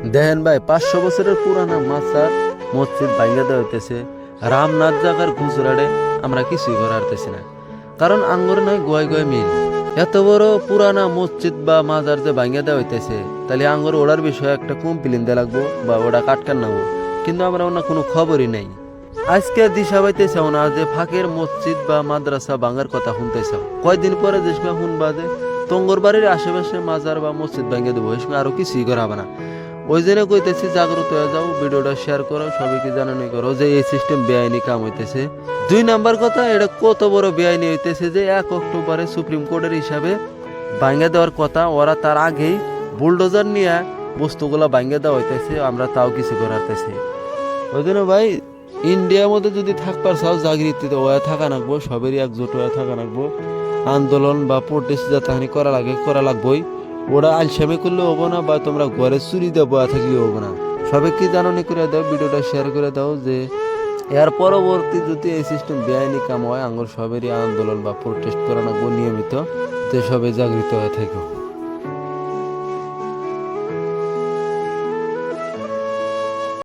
দেখেন ভাই, 500 বছরের পুরানা মাসার মসজিদ ভাঙ্গা দেওয়া হইতেছে। রামনাথ জাগার গুজরাটে আমরা কিছুই করা হারতেছি না, কারণ আঙ্গুর নয় গোয়ায় গোয়ায় মিল। এত বড় পুরানা মসজিদ বা মাজার যে ভাঙ্গা দেওয়া হইতেছে, তাহলে আঙ্গুর ওড়ার বিষয়ে একটা কমপ্লেন দেওয়া লাগবো বা ওটা কাটকান নেবো, কিন্তু আমরা ওনার কোনো খবরই নেই। আজকে দিশা পাইতেছাও না যে ফাঁকের মসজিদ বা মাদ্রাসা ভাঙার কথা শুনতেছাও, কয়দিন পরে যে সময় শুনবা যে তঙ্গর বাড়ির আশেপাশে মাজার বা মসজিদ ভাঙ্গা দেবো, এই সময় আরো কিছুই করা হবে না। ওই জন্য কইতেছি জাগ্রত হয়ে যাও, ভিডিওটা শেয়ার করো, সবাইকে জানানো করো যে এই সিস্টেম বেআইনি কাম হইতেছে। 2 নাম্বার কথা, এটা কত বড় বেআইনি হইতেছে যে 1 অক্টোবরে সুপ্রিম কোর্টের হিসাবে ভাঙ্গা দেওয়ার কথা, ওরা তার আগেই বুলডোজার নিয়ে বস্তুগুলা ভাঙ্গা দেওয়া হইতেছে, আমরা তাও কিছু করাতেছি। ওই জন্য ভাই, ইন্ডিয়ার মধ্যে যদি থাকবার চাও, জাগৃতিতে ওয়া থাকা লাগবো, সবেরই একজোট হয়ে থাকা লাগবো। আন্দোলন বা প্রোটেস্ট যা তাহানি করা লাগে করা লাগবোই। ওরা আলসামি করলে হবো না, বা তোমরা ঘরে চুরি দিয়ে বয়া থাকলে হবো না। সবাইকে জানানি করে দাও, ভিডিওটা শেয়ার করে দাও যে এর পরবর্তী যদি এই সিস্টেম বেআইনি কাম হয়, আঙ্গুর সবেরই আন্দোলন বা প্রোটেস্ট করা লাগবো নিয়মিত, যে সবে জাগৃত হয়ে থাকো।